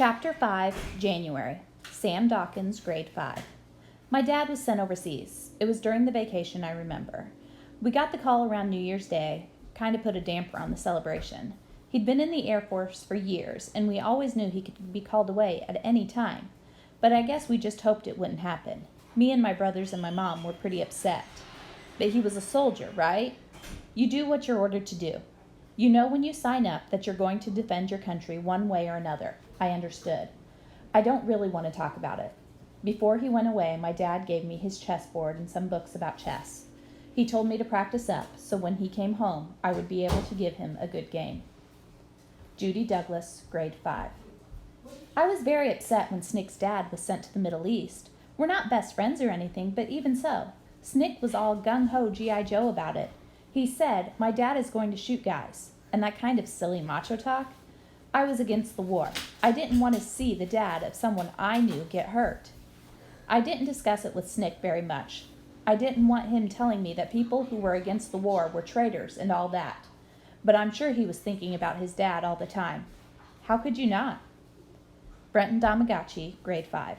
Chapter 5, January. Sam Dawkins, grade 5. My dad was sent overseas. It was during the vacation, I remember. We got the call around New Year's Day, kind of put a damper on the celebration. He'd been in the Air Force for years, and we always knew he could be called away at any time. But I guess we just hoped it wouldn't happen. Me and my brothers and my mom were pretty upset. But he was a soldier, right? You do what you're ordered to do. You know when you sign up that you're going to defend your country one way or another. I understood. I don't really want to talk about it. Before he went away, my dad gave me his chessboard and some books about chess. He told me to practice up, so when he came home, I would be able to give him a good game. Judy Douglas, grade 5. I was very upset when Snick's dad was sent to the Middle East. We're not best friends or anything, but even so, Snick was all gung-ho G.I. Joe about it. He said, my dad is going to shoot guys, and that kind of silly macho talk. I was against the war. I didn't want to see the dad of someone I knew get hurt. I didn't discuss it with Snick very much. I didn't want him telling me that people who were against the war were traitors and all that. But I'm sure he was thinking about his dad all the time. How could you not? Brenton Damagachi, grade 5.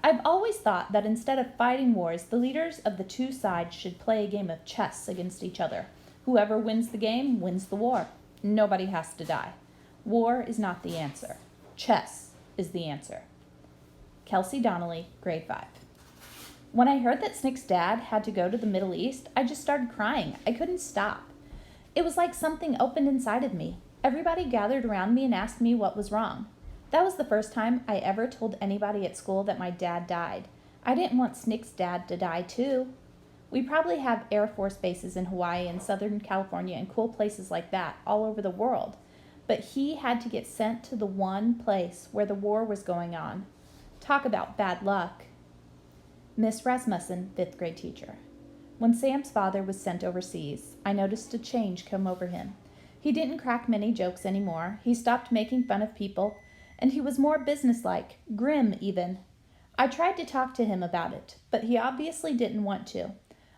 I've always thought that instead of fighting wars, the leaders of the two sides should play a game of chess against each other. Whoever wins the game wins the war. Nobody has to die. War is not the answer. Chess is the answer. Kelsey Donnelly, grade 5. When I heard that Snick's dad had to go to the Middle East, I just started crying. I couldn't stop. It was like something opened inside of me. Everybody gathered around me and asked me what was wrong. That was the first time I ever told anybody at school that my dad died. I didn't want Snick's dad to die too. We probably have Air Force bases in Hawaii and Southern California and cool places like that all over the world. But he had to get sent to the one place where the war was going on. Talk about bad luck. Miss Rasmussen, 5th grade teacher. When Sam's father was sent overseas, I noticed a change come over him. He didn't crack many jokes anymore. He stopped making fun of people, and he was more businesslike, grim even. I tried to talk to him about it, but he obviously didn't want to.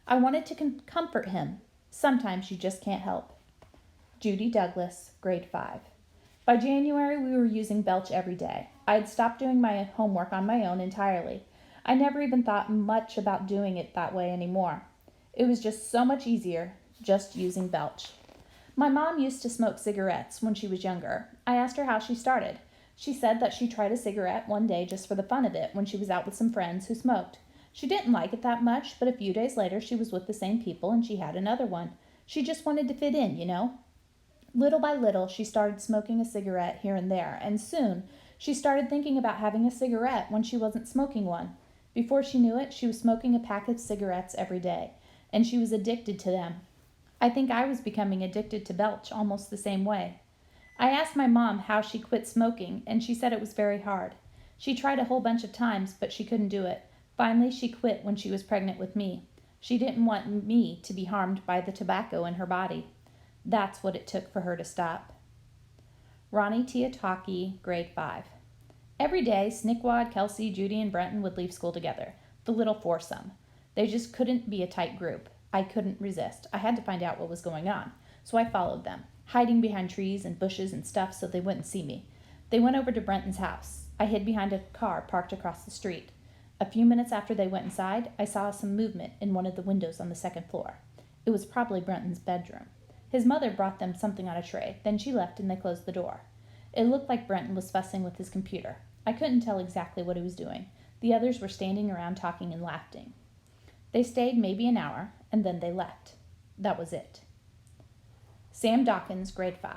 I wanted to comfort him. Sometimes you just can't help. Judy Douglas, grade 5. By January, we were using Belch every day. I had stopped doing my homework on my own entirely. I never even thought much about doing it that way anymore. It was just so much easier, just using Belch. My mom used to smoke cigarettes when she was younger. I asked her how she started. She said that she tried a cigarette one day just for the fun of it when she was out with some friends who smoked. She didn't like it that much, but a few days later she was with the same people and she had another one. She just wanted to fit in, you know? Little by little, she started smoking a cigarette here and there, and soon she started thinking about having a cigarette when she wasn't smoking one. Before she knew it, she was smoking a pack of cigarettes every day, and she was addicted to them. I think I was becoming addicted to Belch almost the same way. I asked my mom how she quit smoking, and she said it was very hard. She tried a whole bunch of times, but she couldn't do it. Finally, she quit when she was pregnant with me. She didn't want me to be harmed by the tobacco in her body. That's what it took for her to stop. Ronnie Tiataki, grade 5. Every day, Snickwad, Kelsey, Judy, and Brenton would leave school together. The little foursome. They just couldn't be a tight group. I couldn't resist. I had to find out what was going on. So I followed them, hiding behind trees and bushes and stuff so they wouldn't see me. They went over to Brenton's house. I hid behind a car parked across the street. A few minutes after they went inside, I saw some movement in one of the windows on the second floor. It was probably Brenton's bedroom. His mother brought them something on a tray. Then she left and they closed the door. It looked like Brenton was fussing with his computer. I couldn't tell exactly what he was doing. The others were standing around talking and laughing. They stayed maybe an hour, and then they left. That was it. Sam Dawkins, grade 5.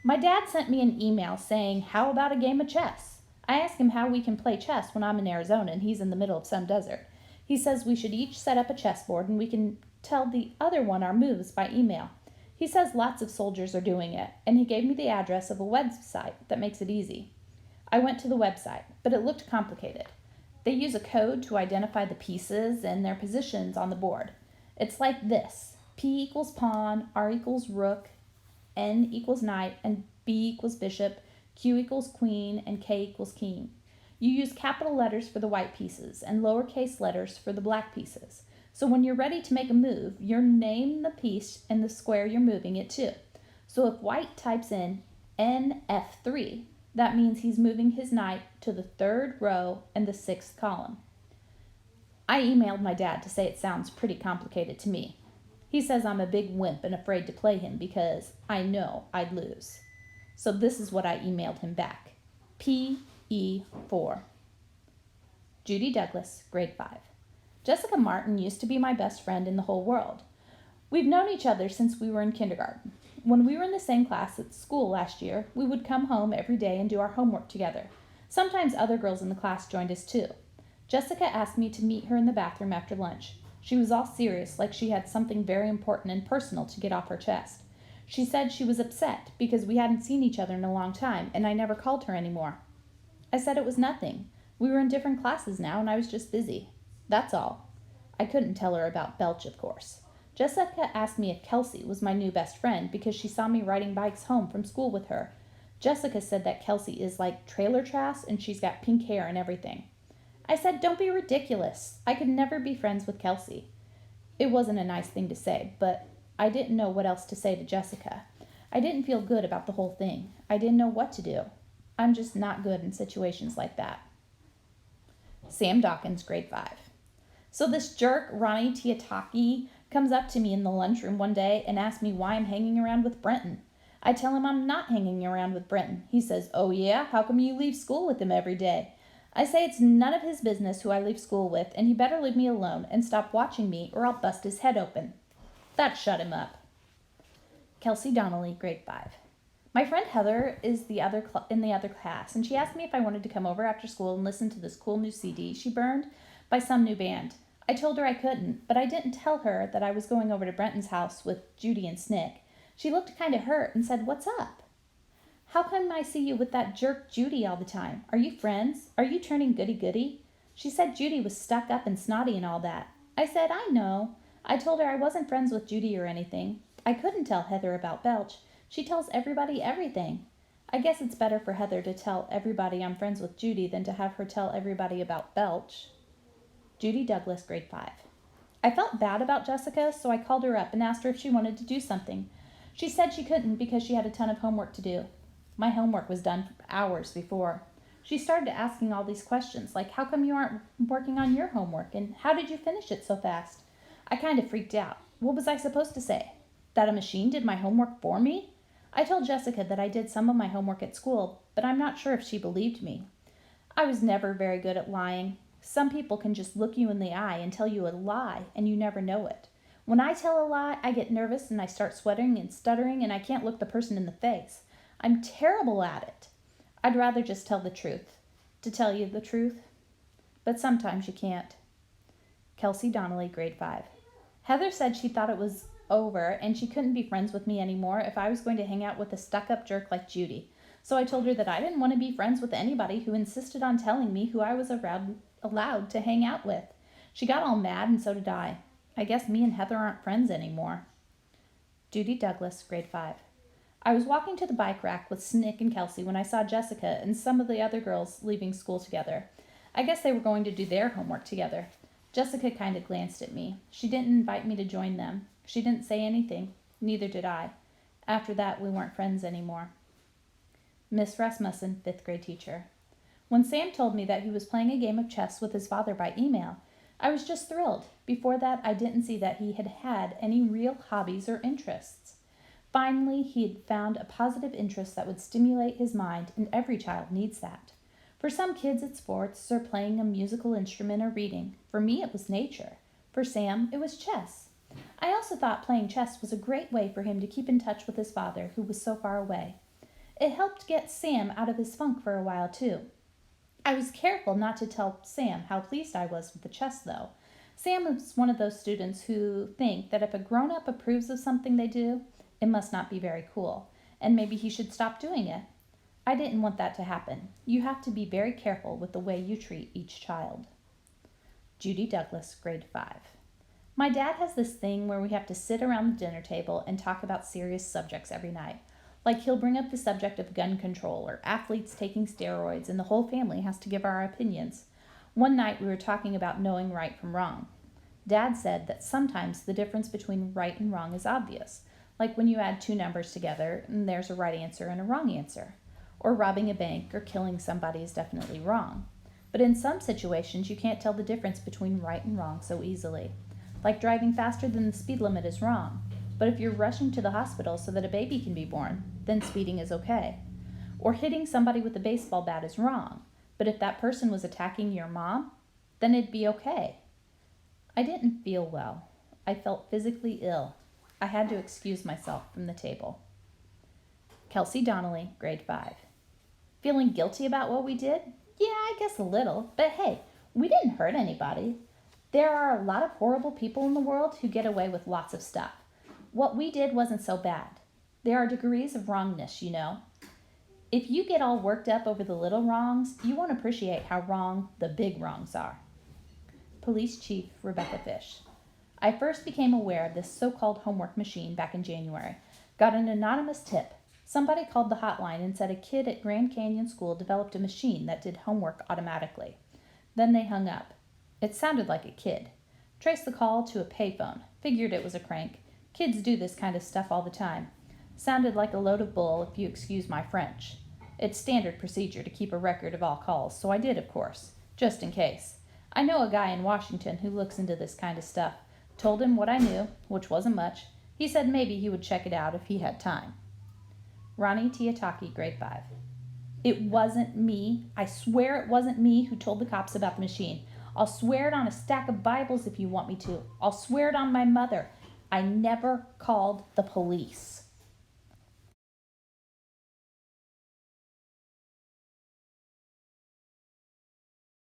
My dad sent me an email saying, how about a game of chess? I asked him how we can play chess when I'm in Arizona and he's in the middle of some desert. He says we should each set up a chessboard and we can tell the other one our moves by email. He says lots of soldiers are doing it, and he gave me the address of a website that makes it easy. I went to the website, but it looked complicated. They use a code to identify the pieces and their positions on the board. It's like this: P equals pawn, R equals rook, N equals knight, and B equals bishop, Q equals queen, and K equals king. You use capital letters for the white pieces and lowercase letters for the black pieces. So when you're ready to make a move, you name the piece and the square you're moving it to. So if white types in NF3, That means he's moving his knight to the 3rd row and the 6th column. I emailed my dad to say it sounds pretty complicated to me. He says I'm a big wimp and afraid to play him because I know I'd lose. So this is what I emailed him back. PE4. Judy Douglas, grade 5. Jessica Martin used to be my best friend in the whole world. We've known each other since we were in kindergarten. When we were in the same class at school last year, we would come home every day and do our homework together. Sometimes other girls in the class joined us too. Jessica asked me to meet her in the bathroom after lunch. She was all serious, like she had something very important and personal to get off her chest. She said she was upset because we hadn't seen each other in a long time and I never called her anymore. I said it was nothing. We were in different classes now and I was just busy. That's all. I couldn't tell her about Belch, of course. Jessica asked me if Kelsey was my new best friend because she saw me riding bikes home from school with her. Jessica said that Kelsey is like trailer trash and she's got pink hair and everything. I said, don't be ridiculous. I could never be friends with Kelsey. It wasn't a nice thing to say, but I didn't know what else to say to Jessica. I didn't feel good about the whole thing. I didn't know what to do. I'm just not good in situations like that. Sam Dawkins, grade 5. So this jerk, Ronnie Tiataki, comes up to me in the lunchroom one day and asks me why I'm hanging around with Brenton. I tell him I'm not hanging around with Brenton. He says, oh yeah, how come you leave school with him every day? I say it's none of his business who I leave school with, and he better leave me alone and stop watching me or I'll bust his head open. That shut him up. Kelsey Donnelly, grade 5. My friend Heather is in the other class, and she asked me if I wanted to come over after school and listen to this cool new CD she burned by some new band. I told her I couldn't, but I didn't tell her that I was going over to Brenton's house with Judy and Snick. She looked kind of hurt and said, what's up? How come I see you with that jerk Judy all the time? Are you friends? Are you turning goody-goody? She said Judy was stuck up and snotty and all that. I said, I know. I told her I wasn't friends with Judy or anything. I couldn't tell Heather about Belch. She tells everybody everything. I guess it's better for Heather to tell everybody I'm friends with Judy than to have her tell everybody about Belch. Judy Douglas, grade 5. I felt bad about Jessica, so I called her up and asked her if she wanted to do something. She said she couldn't because she had a ton of homework to do. My homework was done hours before. She started asking all these questions, like how come you aren't working on your homework, and how did you finish it so fast? I kind of freaked out. What was I supposed to say? That a machine did my homework for me? I told Jessica that I did some of my homework at school, but I'm not sure if she believed me. I was never very good at lying. Some people can just look you in the eye and tell you a lie, and you never know it. When I tell a lie, I get nervous and I start sweating and stuttering, and I can't look the person in the face. I'm terrible at it. I'd rather just tell the truth. To tell you the truth. But sometimes you can't. Kelsey Donnelly, grade 5. Heather said she thought it was over and she couldn't be friends with me anymore if I was going to hang out with a stuck-up jerk like Judy. So I told her that I didn't want to be friends with anybody who insisted on telling me who I was allowed to hang out with. She got all mad and so did I. I guess me and Heather aren't friends anymore. Judy Douglas, grade 5. I was walking to the bike rack with Snick and Kelsey when I saw Jessica and some of the other girls leaving school together. I guess they were going to do their homework together. Jessica kind of glanced at me. She didn't invite me to join them. She didn't say anything. Neither did I. After that, we weren't friends anymore. Miss Rasmussen, 5th grade teacher. When Sam told me that he was playing a game of chess with his father by email, I was just thrilled. Before that, I didn't see that he had any real hobbies or interests. Finally, he had found a positive interest that would stimulate his mind, and every child needs that. For some kids, it's sports or playing a musical instrument or reading. For me, it was nature. For Sam, it was chess. I also thought playing chess was a great way for him to keep in touch with his father, who was so far away. It helped get Sam out of his funk for a while, too. I was careful not to tell Sam how pleased I was with the chess, though. Sam is one of those students who think that if a grown-up approves of something they do, it must not be very cool, and maybe he should stop doing it. I didn't want that to happen. You have to be very careful with the way you treat each child. Judy Douglas, grade 5. My dad has this thing where we have to sit around the dinner table and talk about serious subjects every night. Like he'll bring up the subject of gun control or athletes taking steroids, and the whole family has to give our opinions. One night we were talking about knowing right from wrong. Dad said that sometimes the difference between right and wrong is obvious, like when you add two numbers together and there's a right answer and a wrong answer. or robbing a bank or killing somebody is definitely wrong. But in some situations, you can't tell the difference between right and wrong so easily. Like driving faster than the speed limit is wrong. But if you're rushing to the hospital so that a baby can be born, then speeding is okay. Or hitting somebody with a baseball bat is wrong. But if that person was attacking your mom, then it'd be okay. I didn't feel well. I felt physically ill. I had to excuse myself from the table. Kelsey Donnelly, grade 5. Feeling guilty about what we did? Yeah, I guess a little. But hey, we didn't hurt anybody. There are a lot of horrible people in the world who get away with lots of stuff. What we did wasn't so bad. There are degrees of wrongness, you know. If you get all worked up over the little wrongs, you won't appreciate how wrong the big wrongs are. Police Chief Rebecca Fish. I first became aware of this so-called homework machine back in January. Got an anonymous tip. Somebody called the hotline and said a kid at Grand Canyon School developed a machine that did homework automatically. Then they hung up. It sounded like a kid. Traced the call to a payphone. Figured it was a crank. Kids do this kind of stuff all the time. Sounded like a load of bull, if you excuse my French. It's standard procedure to keep a record of all calls, so I did, of course, just in case. I know a guy in Washington who looks into this kind of stuff. Told him what I knew, which wasn't much. He said maybe he would check it out if he had time. Ronnie Tiataki, grade 5. It wasn't me. I swear it wasn't me who told the cops about the machine. I'll swear it on a stack of Bibles if you want me to. I'll swear it on my mother. I never called the police.